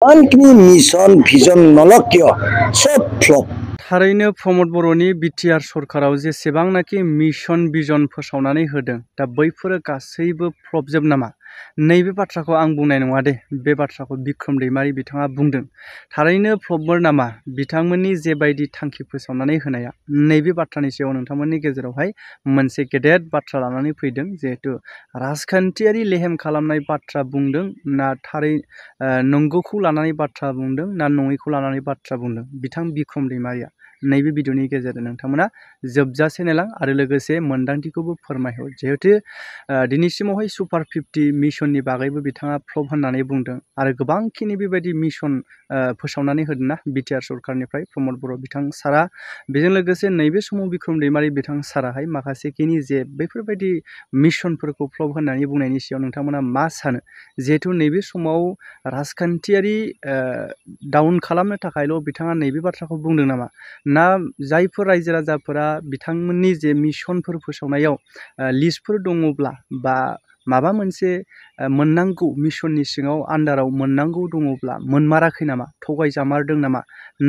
आनखिनि mission vision नलकिय सब flop थारैनो प्रमद बर'नि बिटिआर सरकाराव जेसेबांनाखि मिशन भिजन फोसावनानै होदों दा बैफोरो गासैबो फ्लपजोब नामा? नैबे बाथ्राखौ आं बुंनाय नङा दे, बे बाथ्राखौ बिक्रम दैमारि बिथाङा बुंदों। थारैनो फ्लपमोन नामा बिथांमोननि जेबायदि थांखि फोसावनानै होनाया? नैबे बाथ्रानि सायाव नोंथांमोननि गेजेरावहाय मोनसे गेदेर बाथ्रा लानानै फैदों। जिहेतु राजखान्थियारि लेहेम खालामनाय बाथ्रा बुंदों ना थारै नंगौखौ लानानै बाथ्रा बुंदों ना नङैखौ लानानै बाथ्रा बुंदों बिथां बिक्रम दैमारिया? नैबे भिडिअनि गेजेरजों नोंथांमोना जोबजासे नायलां आरो लोगोसे मोन्दांथिखौबो फोरमायहर। जिहेतु दिनैसिमावहाय सुपार 50 मिशननि बागैबो बिथाङा फ्लप होननानै बुंदों आरो गोबांखिनि बेबायदि मिशन फोसावनानै होदोंना बिटिआर सरकारनिफ्राय प्रमद बर' बिथां सारा। बेजों लोगोसे नैबे समाव बिक्रम दैमारि बिथां साराहाय माखासेखिनि जे बैफोरबायदि मिशनफोरखौ फ्लप होननानै बुंनायनि सायाव नोंथांमोना मा सानो? जिहेतु नैबे समाव राजखान्थियारि डाउन खालामनो थाखायल' बिथाङा नैबे बाथ्राखौ बुंदों नामा? ना जायफोर रायजो राजाफोरा बिथांमोननि जे मिशनफोर फोसावनायाव लिस्टफोर दङब्ला बा माबा मोनसे मोननांगौ मिशननि सिङाव आन्दाराव मोननांगौ दङब्ला मोनमाराखै नामा? थगायजामारदों नामा?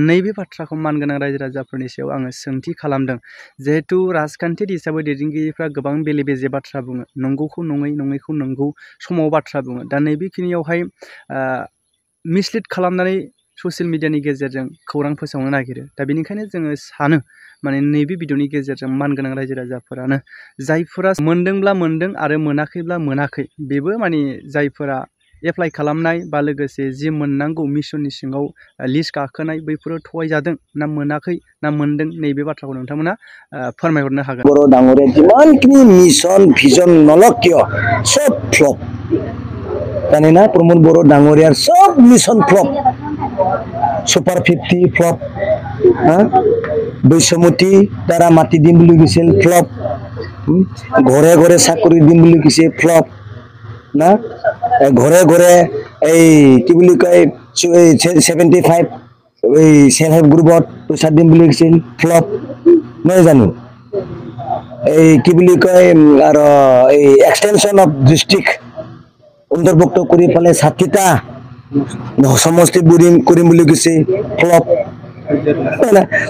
नैबे बाथ्राखौ मानगोनां रायजो राजाफोरनि सायाव आङो सोंथि खालामदों। जिहेतु राजखान्थियारि हिसाबै दैदेनगिरिफ्रा गोबां बेले बेजे बाथ्रा बुङो, नंगौखौ नङै, नङैखौ नंगौ समाव बाथ्रा बुङो। दा नैबेखिनियावहाय मिसलिड खालामनानै ससियेल मिडियानि गेजेरजों खौरां फोसावनो नागिरो। दा बेनिखायनो जोङो सानो माने नैबे भिडिअनि गेजेरजों मानगोनां रायजो राजाफोरानो जायफोरा मोनदोंब्ला मोनदों आरो मोनाखैब्ला मोनाखै, बेबो माने जायफोरा एप्लाइ खालामनाय बा लोगोसे जि मोननांगौ मिशननि सिङाव लिस्ट गाखोनाय बैफोरो थगायजादों ना मोनाखै ना मोनदों, नैबे बाथ्राखौ नोंथांमोना फोरमायहरनो हागोन। बर' डाङरिया जिमानखिनि मिशन भिजन नलकिय सब फ्लप जानेना प्रमद बर' डाङरियार सब मिशन फ्लप। सुपार 50 फ्लप, बैसोमुति দ্বারা মাটি দিম বুলি কৈছিল ফ্লপ, ঘৰে ঘৰে চাকৰি দিম বুলি কৈছে ফ্লপ না, ঘৰে ঘৰে এই কি বুলি কয় 75 এই সেলফ হেল্প গ্ৰুপত পইচা দিম বুলি কৈছিল ফ্লপ, নহয় জানো? এই কি বুলি কয় আৰু এই এক্সটেনশন অফ ডিষ্ট্ৰিক্ট অন্তৰ্ভুক্ত কৰি পেলাই 60টা সমষ্টি কৰিম বুলি কৈছে ফ্লপ,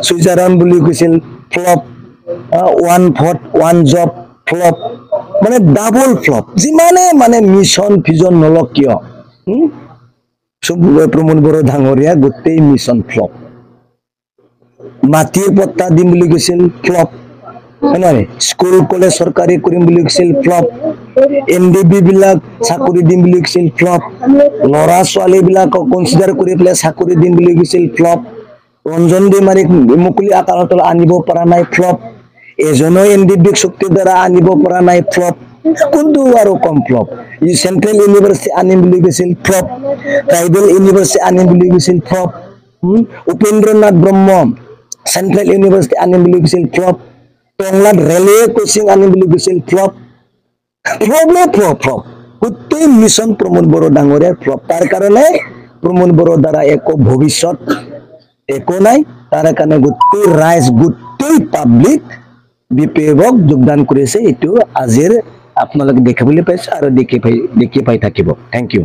সুইজাৰলেণ্ড বুলি কৈছিল ফ্লপ, 1 vote 1 job ফ্লপ, মানে ডাবল ফ্লপ। যিমানে মানে মিশন ভিজন নলক কিয় প্ৰমোদ বড়ো ডাঙৰীয়া গোটেই মিশন ফ্লপ। মাটিৰ পট্টা দিম বুলি কৈছিল ফ্লপ, হয় নহয়? স্কুল কলেজ চৰকাৰী কৰিম বুলি কৈছিল ফ্লপ, NDB বিলাক চাকৰি দিম বুলি কৈছিল ফ্লপ, ল'ৰা ছোৱালী বিলাকক কনচিডাৰ কৰি পেলাই চাকৰি দিম বুলি কৈছিল ফ্লপ, ৰঞ্জন দৈমাৰীক মুকলি আকাৰত আনিব পৰা নাই ফ্লপ, এজনো NDBক চুক্তিৰ দ্বাৰা আনিব পৰা নাই ফ্লপ, কোনটো আৰু কম ফ্লপ? ই চেন্ট্ৰেল ইউনিভাৰ্চিটি আনিম বুলি কৈছিল ফ্লপ, ট্ৰাইবেল ইউনিভাৰ্চিটি আনিম বুলি কৈছিল ফ্লপ, উপেন্দ্ৰনাথ ব্ৰহ্ম চেন্ট্ৰেল ইউনিভাৰ্চিটি আনিম বুলি কৈছিল ফ্লপ, টংলাত ৰেলৱে কোচিং আনিম বুলি কৈছিল ফ্লপ, ফ্লপ। গোটেই মিশন প্ৰমোদ বড়ো ডাঙৰীয়াৰ ফ্লপ। তাৰ কাৰণে প্ৰমোদ বড়োৰ দ্বাৰা একো ভৱিষ্যত একো নাই। তাৰ কাৰণে গোটেই ৰাইজ, গোটেই পাব্লিক BPF-ক যোগদান কৰিছে। এইটো আজিৰ আপোনালোকে দেখিবলৈ পাইছে আৰু দেখি পাই থাকিব। Thank U.